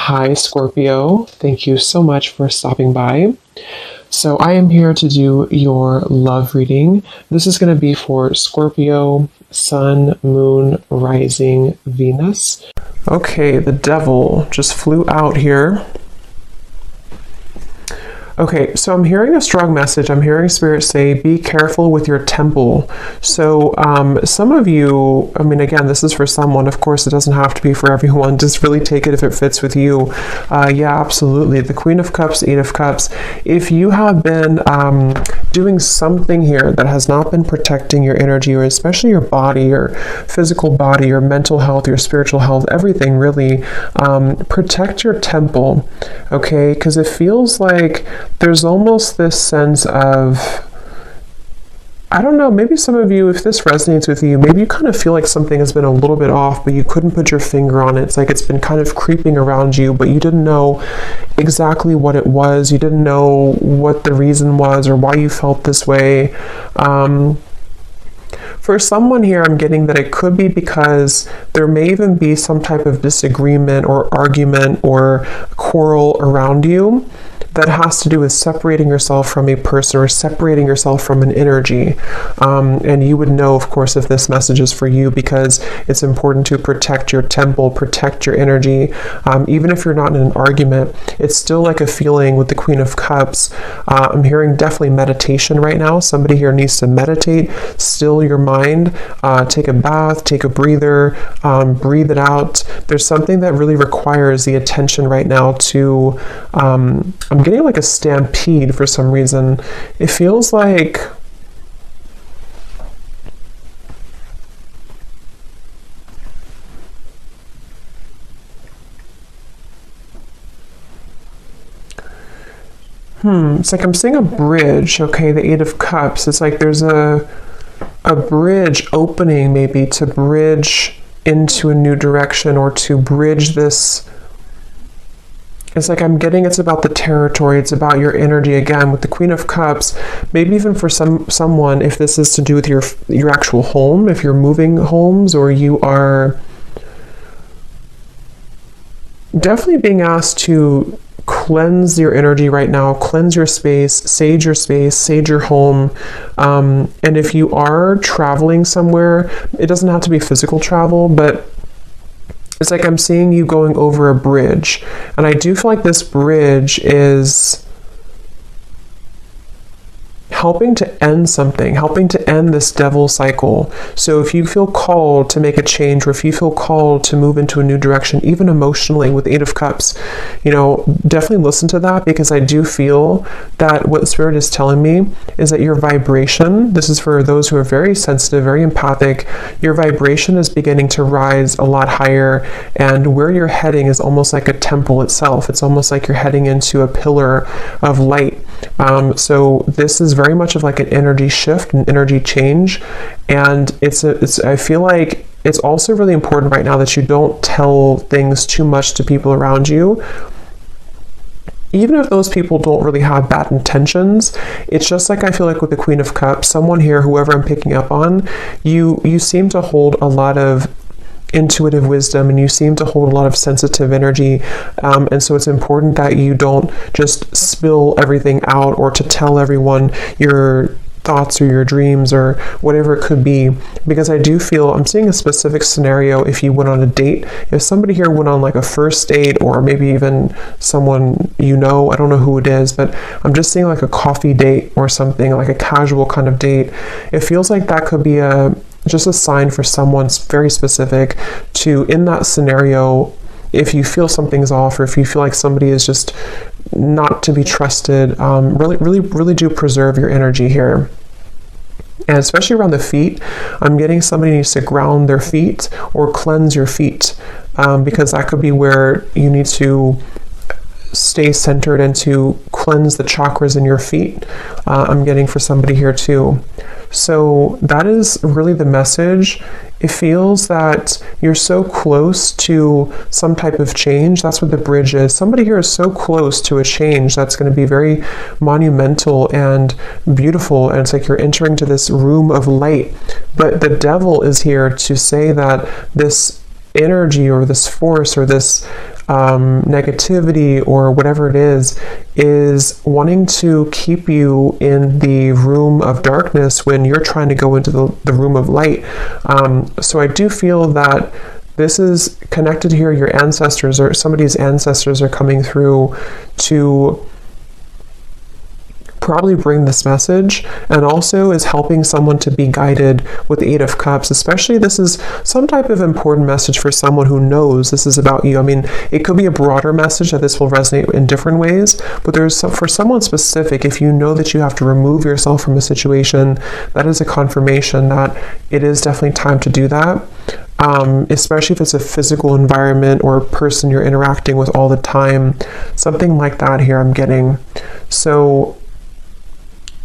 Hi, Scorpio. Thank you so much for stopping by. So, I am here to do your love reading. This is going to be for Scorpio, Sun, Moon, Rising, Venus. Okay, the devil just flew out here. Okay, so I'm hearing a strong message. I'm hearing Spirit say, be careful with your temple. So some of you, I mean, again, this is for someone. Of course, it doesn't have to be for everyone. Just really take it if it fits with you. Yeah, absolutely. The Queen of Cups, Eight of Cups. If you have been doing something here that has not been protecting your energy, or especially your body, your physical body, your mental health, your spiritual health, everything really, protect your temple, okay? Because it feels like there's almost this sense of, I don't know, maybe some of you, if this resonates with you, maybe you kind of feel like something has been a little bit off, but you couldn't put your finger on it. It's like it's been kind of creeping around you, but you didn't know exactly what it was. You didn't know what the reason was or why you felt this way. For someone here, I'm getting that it could be because there may even be some type of disagreement or argument or quarrel around you that has to do with separating yourself from a person or separating yourself from an energy. And you would know, of course, if this message is for you, because it's important to protect your temple, protect your energy. Even if you're not in an argument, it's still like a feeling with the Queen of Cups. I'm hearing definitely meditation right now. Somebody here needs to meditate, still your mind, take a bath, take a breather, breathe it out. There's something that really requires the attention right now to, I'm getting like a stampede for some reason. It feels like it's like I'm seeing a bridge, okay, the Eight of Cups. It's like there's a bridge opening, maybe to bridge into a new direction or to bridge this. It's like I'm getting it's about the territory, it's about your energy again with the Queen of Cups. Maybe even for someone, if this is to do with your actual home, if you're moving homes, or you are definitely being asked to cleanse your energy right now, cleanse your space, sage your home. And if you are traveling somewhere, it doesn't have to be physical travel, but it's like I'm seeing you going over a bridge. And I do feel like this bridge is helping to end something, helping to end this devil cycle. So if you feel called to make a change, or if you feel called to move into a new direction, even emotionally with Eight of Cups, definitely listen to that, because I do feel that what Spirit is telling me is that your vibration, this is for those who are very sensitive, very empathic, your vibration is beginning to rise a lot higher, and where you're heading is almost like a temple itself. It's almost like you're heading into a pillar of light. So this is very much of like an energy shift, an energy change, and I feel like it's also really important right now that you don't tell things too much to people around you. Even if those people don't really have bad intentions, it's just like I feel like with the Queen of Cups, someone here, whoever I'm picking up on, you seem to hold a lot of intuitive wisdom, and you seem to hold a lot of sensitive energy, and so it's important that you don't just spill everything out or to tell everyone your thoughts or your dreams or whatever it could be, because I do feel I'm seeing a specific scenario. If you went on a date, if somebody here went on like a first date, or maybe even someone I don't know who it is, but I'm just seeing like a coffee date or something, like a casual kind of date. It feels like that could be just a sign for someone very specific to, in that scenario, if you feel something's off, or if you feel like somebody is just not to be trusted, really do preserve your energy here. And especially around the feet, I'm getting somebody needs to ground their feet or cleanse your feet, because that could be where you need to stay centered and to cleanse the chakras in your feet. I'm getting for somebody here too. So that is really the message. It feels that you're so close to some type of change. That's what the bridge is. Somebody here is so close to a change that's going to be very monumental and beautiful. And it's like you're entering to this room of light. But the devil is here to say that this energy or this force or this negativity or whatever it is wanting to keep you in the room of darkness when you're trying to go into the room of light. So I do feel that this is connected here. Your ancestors or somebody's ancestors are coming through to probably bring this message, and also is helping someone to be guided with the Eight of Cups. Especially this is some type of important message for someone who knows this is about you. I mean, it could be a broader message that this will resonate in different ways, but there's for someone specific, if you know that you have to remove yourself from a situation, that is a confirmation that it is definitely time to do that. Especially if it's a physical environment or a person you're interacting with all the time, something like that here I'm getting. So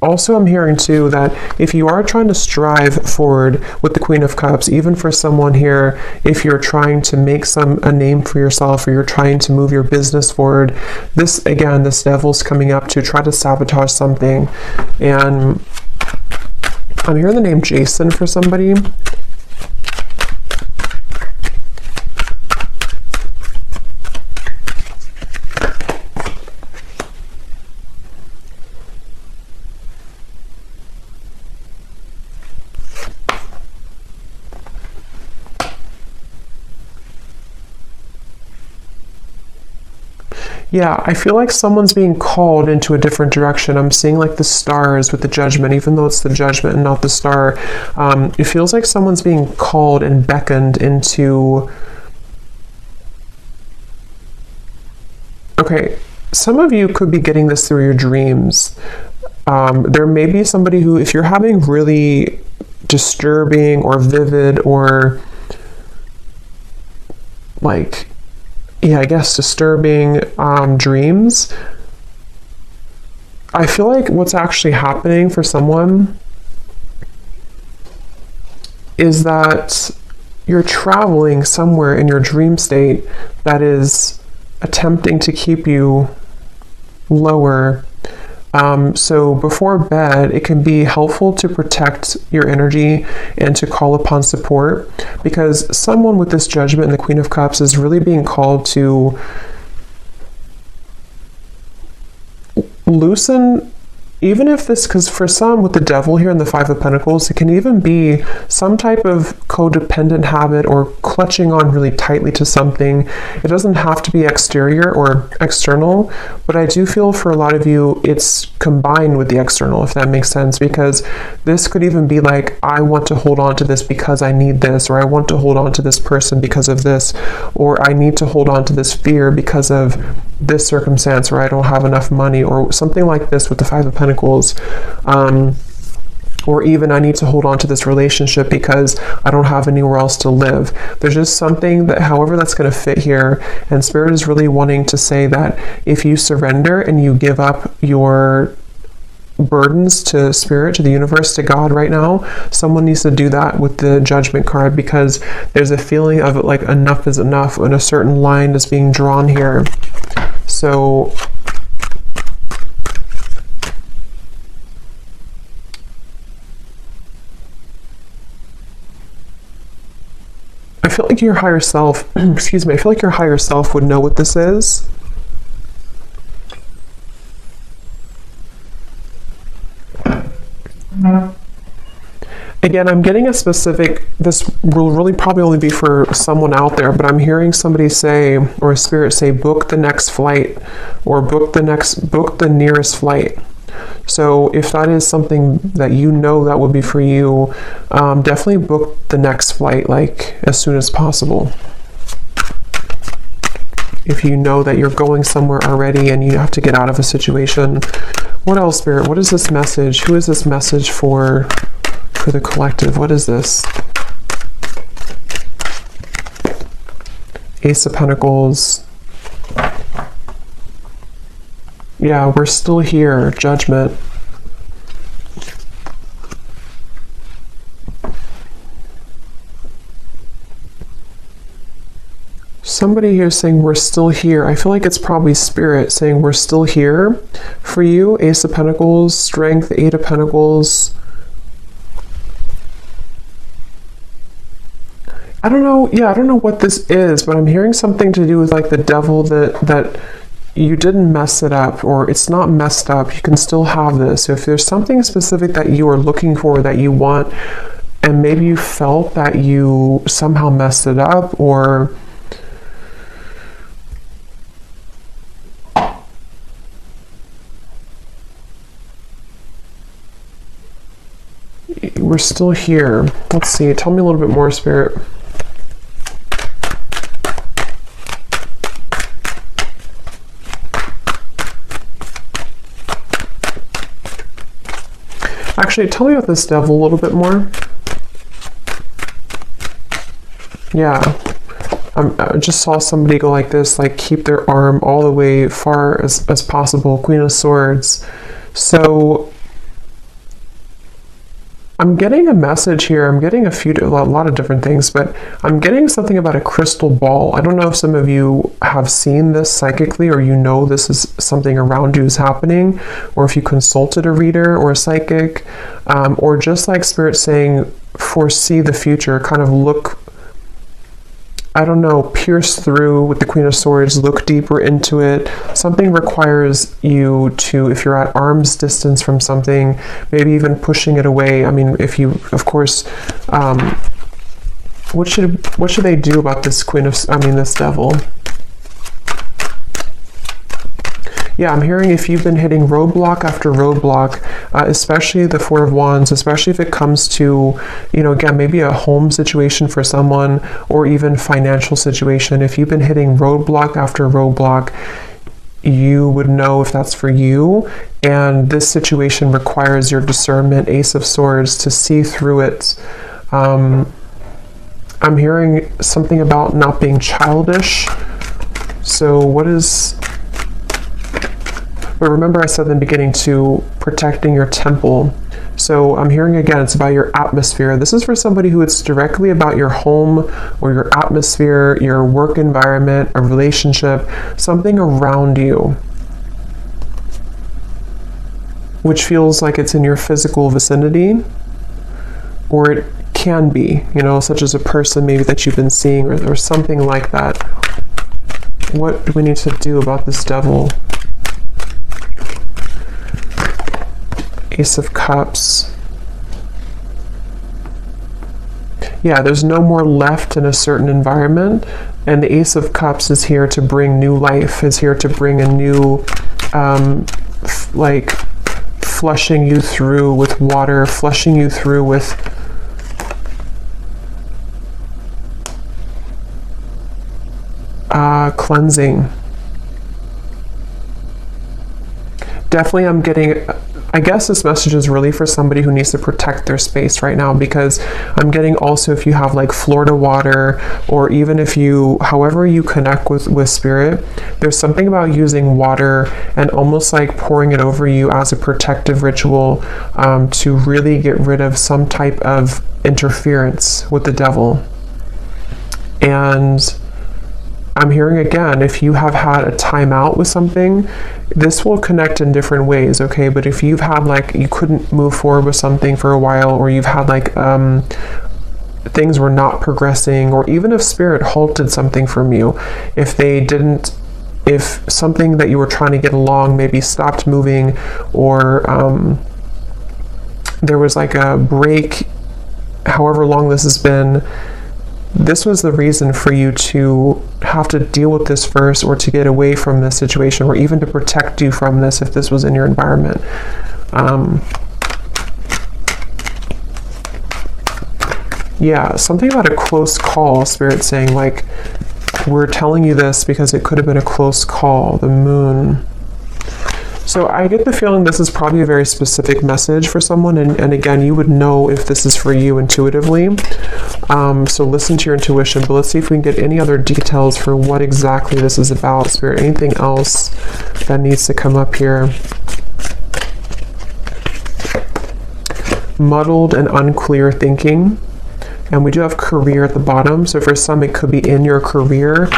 also, I'm hearing too that if you are trying to strive forward with the Queen of Cups, even for someone here, if you're trying to make a name for yourself, or you're trying to move your business forward, this devil's coming up to try to sabotage something. And I'm hearing the name Jason for somebody. Yeah, I feel like someone's being called into a different direction. I'm seeing like the stars with the Judgment, even though it's the Judgment and not the star. It feels like someone's being called and beckoned into... Okay, some of you could be getting this through your dreams. There may be somebody who, if you're having really disturbing or vivid or like... I guess disturbing dreams, I feel like what's actually happening for someone is that you're traveling somewhere in your dream state that is attempting to keep you lower. So before bed, it can be helpful to protect your energy and to call upon support, because someone with this Judgment and the Queen of Cups is really being called to loosen, even if this, because for some with the Devil here and the Five of Pentacles, it can even be some type of codependent habit or clutching on really tightly to something. It doesn't have to be exterior or external, but I do feel for a lot of you it's combined with the external, if that makes sense, because this could even be like, I want to hold on to this because I need this, or I want to hold on to this person because of this, or I need to hold on to this fear because of this circumstance, or I don't have enough money, or something like this with the Five of Pentacles. Or even I need to hold on to this relationship because I don't have anywhere else to live. There's just something that, however that's going to fit here, and Spirit is really wanting to say that if you surrender and you give up your burdens to Spirit, to the universe, to God right now, someone needs to do that with the Judgment card, because there's a feeling of like enough is enough and a certain line is being drawn here. So I feel like your higher self, excuse me, I feel like your higher self would know what this is. Again, I'm getting a specific, this will really probably only be for someone out there, but I'm hearing somebody say, or a spirit say, book the next flight, or book the nearest flight. So if that is something that you know that would be for you, definitely book the next flight, like as soon as possible. If you know that you're going somewhere already and you have to get out of a situation. What else, Spirit? What is this message? Who is this message for the collective? What is this? Ace of Pentacles. Yeah, we're still here. Judgment. Somebody here saying we're still here. I feel like it's probably Spirit saying we're still here for you. Ace of Pentacles, Strength, Eight of Pentacles. I don't know. Yeah, I don't know what this is, but I'm hearing something to do with like the devil, that you didn't mess it up, or it's not messed up. You can still have this. So if there's something specific that you are looking for, that you want, and maybe you felt that you somehow messed it up, or we're still here. Let's see. Tell me a little bit more, Spirit. Actually, tell me about this devil a little bit more. Yeah. I just saw somebody go like this, like keep their arm all the way far as possible. Queen of Swords. So I'm getting a message here. I'm getting a lot of different things, but I'm getting something about a crystal ball. I don't know if some of you have seen this psychically, or you know this is something around you is happening, or if you consulted a reader or a psychic, or just like Spirit saying, foresee the future, kind of look, I don't know, pierce through with the Queen of Swords, look deeper into it. Something requires you to, if you're at arm's distance from something, maybe even pushing it away. I mean, if you, of course, what should they do about this this devil? Yeah, I'm hearing if you've been hitting roadblock after roadblock, especially the Four of Wands, especially if it comes to, again, maybe a home situation for someone, or even financial situation. If you've been hitting roadblock after roadblock, you would know if that's for you. And this situation requires your discernment, Ace of Swords, to see through it. I'm hearing something about not being childish. So what is... But remember I said in the beginning to protecting your temple. So I'm hearing again, it's about your atmosphere. This is for somebody who it's directly about your home or your atmosphere, your work environment, a relationship, something around you, which feels like it's in your physical vicinity, or it can be, such as a person maybe that you've been seeing, or something like that. What do we need to do about this devil? Ace of Cups. Yeah, there's no more left in a certain environment, and the Ace of Cups is here to bring new life, is here to bring a new, like flushing you through with water, flushing you through with cleansing. Definitely I'm getting... I guess this message is really for somebody who needs to protect their space right now, because I'm getting also if you have like Florida water, or even if you, however you connect with Spirit, there's something about using water and almost like pouring it over you as a protective ritual, to really get rid of some type of interference with the devil. And I'm hearing again, if you have had a timeout with something, this will connect in different ways, okay? But if you've had like, you couldn't move forward with something for a while, or you've had like, things were not progressing, or even if Spirit halted something from you, if something that you were trying to get along maybe stopped moving, or there was like a break, however long this has been, this was the reason for you to have to deal with this first, or to get away from this situation, or even to protect you from this if this was in your environment. Yeah, something about a close call, Spirit saying, like, we're telling you this because it could have been a close call, the Moon. So I get the feeling this is probably a very specific message for someone, and again, you would know if this is for you intuitively. So listen to your intuition, but let's see if we can get any other details for what exactly this is about, Spirit. Anything else that needs to come up here? Muddled and unclear thinking. And we do have career at the bottom. So for some, it could be in your career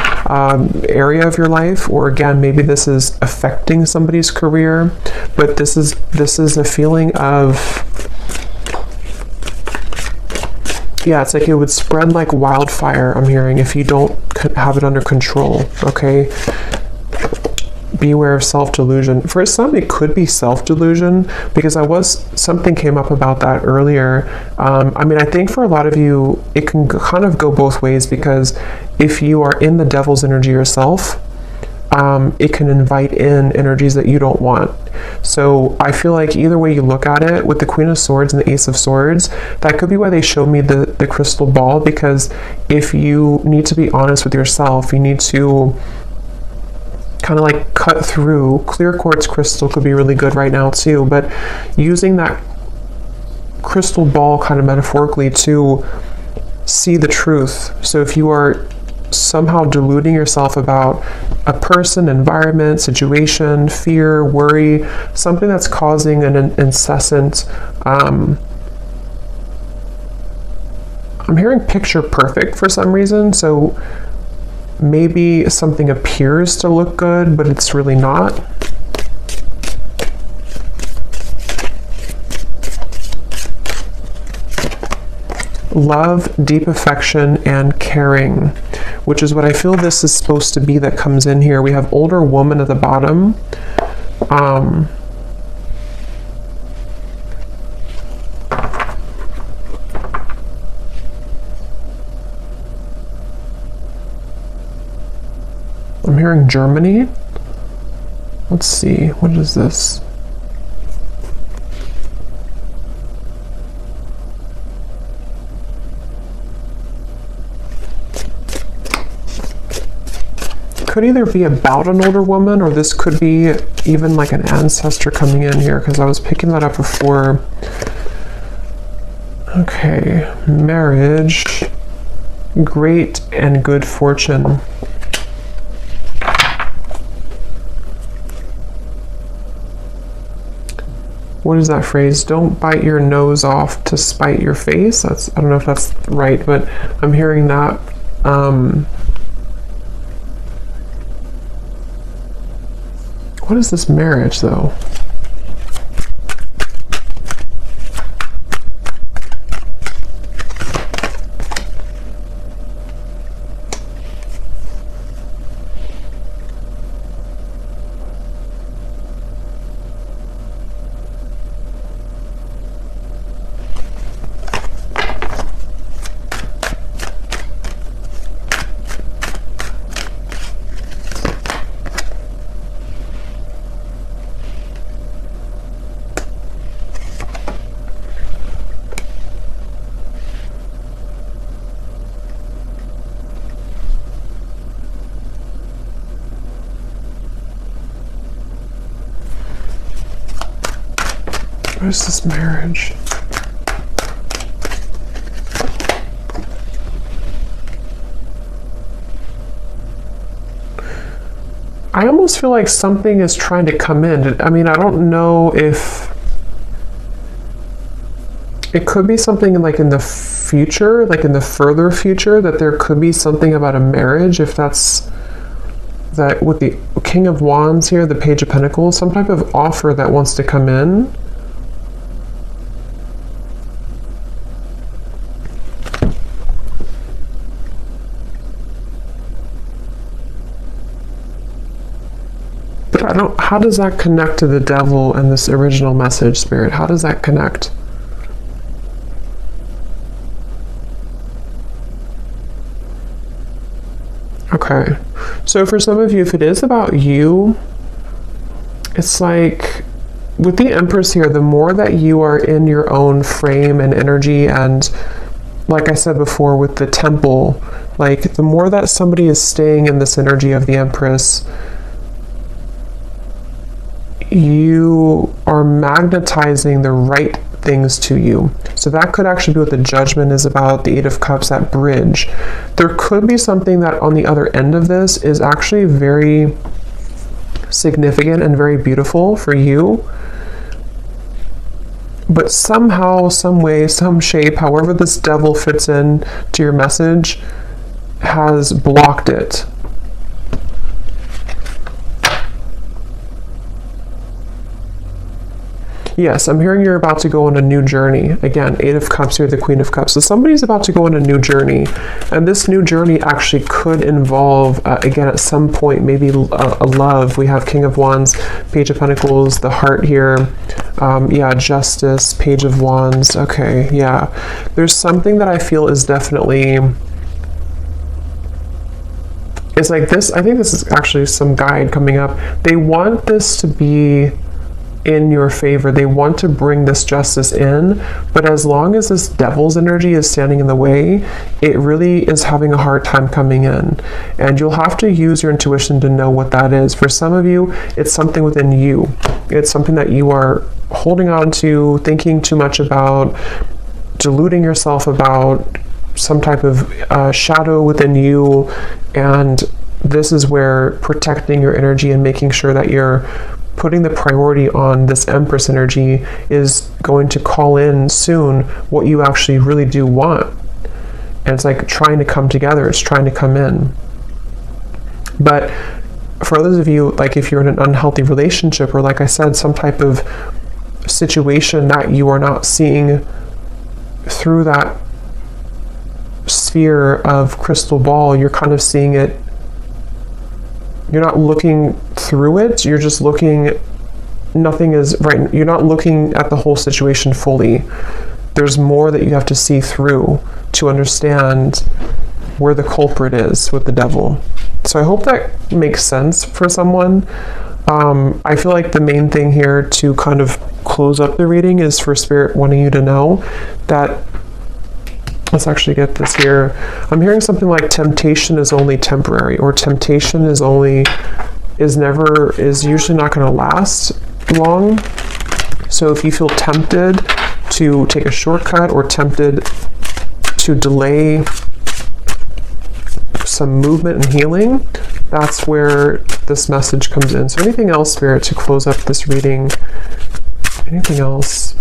area of your life, or again, maybe this is affecting somebody's career. But this is a feeling of Yeah, it's like it would spread like wildfire, I'm hearing, if you don't have it under control, okay? Beware of self-delusion. For some, it could be self-delusion, because something came up about that earlier. I mean, I think for a lot of you, it can kind of go both ways, because if you are in the devil's energy yourself, it can invite in energies that you don't want. So I feel like either way you look at it, with the Queen of Swords and the Ace of Swords, that could be why they showed me the crystal ball, because if you need to be honest with yourself, you need to kind of like cut through. Clear quartz crystal could be really good right now too, but using that crystal ball kind of metaphorically to see the truth. So if you are somehow deluding yourself about a person, environment, situation, fear, worry, something that's causing an incessant, I'm hearing picture perfect for some reason. So maybe something appears to look good, but it's really not. Love, deep affection, and caring, which is what I feel this is supposed to be that comes in here. We have older woman at the bottom. I'm hearing Germany. Let's see, what is this? Could either be about an older woman, or this could be even like an ancestor coming in here, because I was picking that up before. Okay, marriage, great and good fortune. What is that phrase? Don't bite your nose off to spite your face. I don't know if that's right, but I'm hearing that. What is this marriage, though? What is this marriage? I almost feel like something is trying to come in. I mean, I don't know if it could be something like in the future, like in the further future, that there could be something about a marriage, if that's that with the King of Wands here, the Page of Pentacles, some type of offer that wants to come in. How does that connect to the devil and this original message, Spirit? How does that connect? Okay. So for some of you, if it is about you, it's like with the Empress here, the more that you are in your own frame and energy, and like I said before with the Temple, like the more that somebody is staying in this energy of the Empress, you are magnetizing the right things to you. So that could actually be what the Judgment is about, the Eight of Cups, that bridge. There could be something that on the other end of this is actually very significant and very beautiful for you. But somehow, some way, some shape, however this devil fits in to your message, has blocked it. Yes, I'm hearing you're about to go on a new journey. Again, Eight of Cups here, the Queen of Cups. So somebody's about to go on a new journey. And this new journey actually could involve, again, at some point, maybe a love. We have King of Wands, Page of Pentacles, the Heart here. Yeah, Justice, Page of Wands. Okay, yeah. There's something that I feel is definitely... It's like this. I think this is actually some guide coming up. They want this to be in your favor. They want to bring this justice in, but as long as this devil's energy is standing in the way, it really is having a hard time coming in. And you'll have to use your intuition to know what that is. For some of you, it's something within you. It's something that you are holding on to, thinking too much about, deluding yourself about, some type of shadow within you. And this is where protecting your energy and making sure that you're putting the priority on this Empress energy is going to call in soon what you actually really do want. And it's like trying to come together, it's trying to come in. But for those of you, like if you're in an unhealthy relationship, or like I said, some type of situation that you are not seeing through that sphere of crystal ball, you're kind of seeing it, you're not looking through it, you're just looking, nothing is right, you're not looking at the whole situation fully. There's more that you have to see through to understand where the culprit is with the devil. So I hope that makes sense for someone. I feel like the main thing here to kind of close up the reading is for Spirit wanting you to know that, let's actually get this here. I'm hearing something like temptation is only temporary, or temptation is usually not going to last long. So if you feel tempted to take a shortcut or tempted to delay some movement and healing, that's where this message comes in. So anything else, Spirit, to close up this reading? Anything else?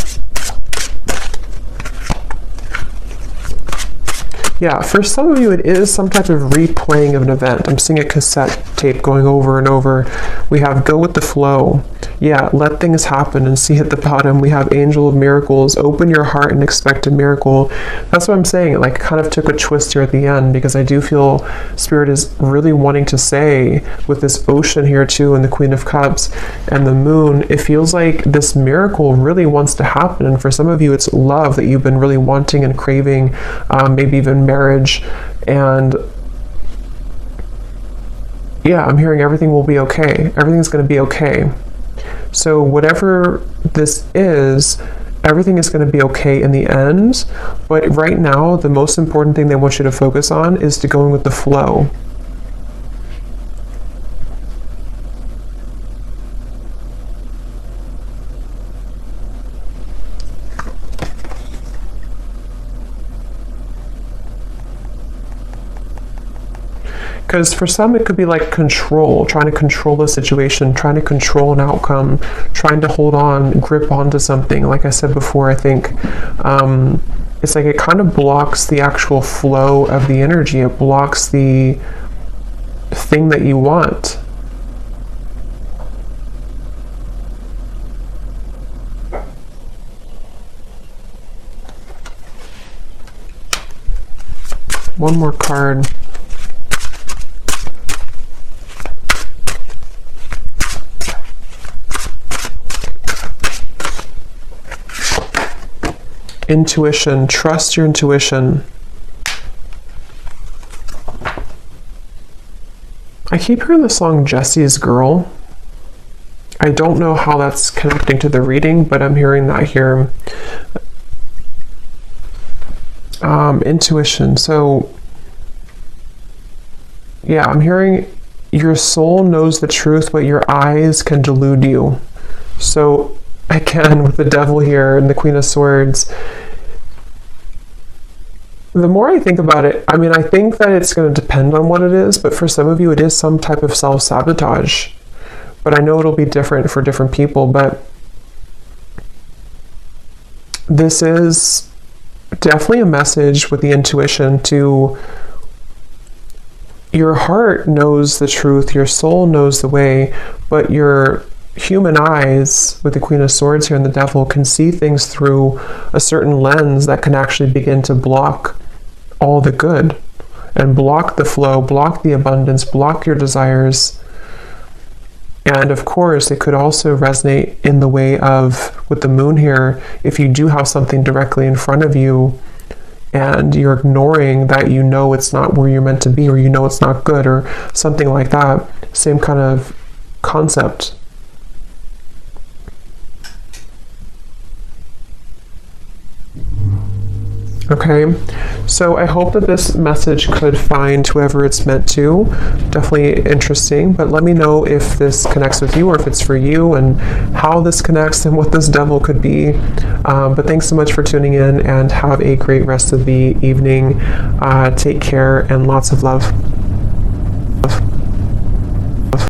Yeah, for some of you, it is some type of replaying of an event. I'm seeing a cassette tape going over and over. We have go with the flow. Yeah, let things happen and see at the bottom. We have angel of miracles. Open your heart and expect a miracle. That's what I'm saying. It like kind of took a twist here at the end, because I do feel Spirit is really wanting to say with this ocean here too, and the Queen of Cups and the moon, it feels like this miracle really wants to happen. And for some of you, it's love that you've been really wanting and craving, maybe even marriage. And yeah, I'm hearing everything will be okay. Everything's going to be okay. So whatever this is, everything is going to be okay in the end. But right now, the most important thing they want you to focus on is to going with the flow. Because for some, it could be like control, trying to control the situation, trying to control an outcome, trying to hold on, grip onto something. Like I said before, I think it's like it kind of blocks the actual flow of the energy. It blocks the thing that you want. One more card. Intuition. Trust your intuition. I keep hearing the song Jesse's Girl. I don't know how that's connecting to the reading, but I'm hearing that here. Intuition. So yeah, I'm hearing your soul knows the truth, but your eyes can delude you. So again, with the devil here and the Queen of Swords, the more I think about it, I mean, I think that it's going to depend on what it is, but for some of you, it is some type of self-sabotage. But I know it'll be different for different people, but this is definitely a message with the intuition to your heart knows the truth, your soul knows the way, but your human eyes, with the Queen of Swords here and the Devil, can see things through a certain lens that can actually begin to block all the good and block the flow, block the abundance, block your desires. And of course, it could also resonate in the way of, with the Moon here, if you do have something directly in front of you and you're ignoring that, you know it's not where you're meant to be, or you know it's not good, or something like that. Same kind of concept. Okay, so I hope that this message could find whoever it's meant to. Definitely interesting, but let me know if this connects with you, or if it's for you, and how this connects and what this devil could be. But thanks so much for tuning in, and have a great rest of the evening. Take care, and lots of love.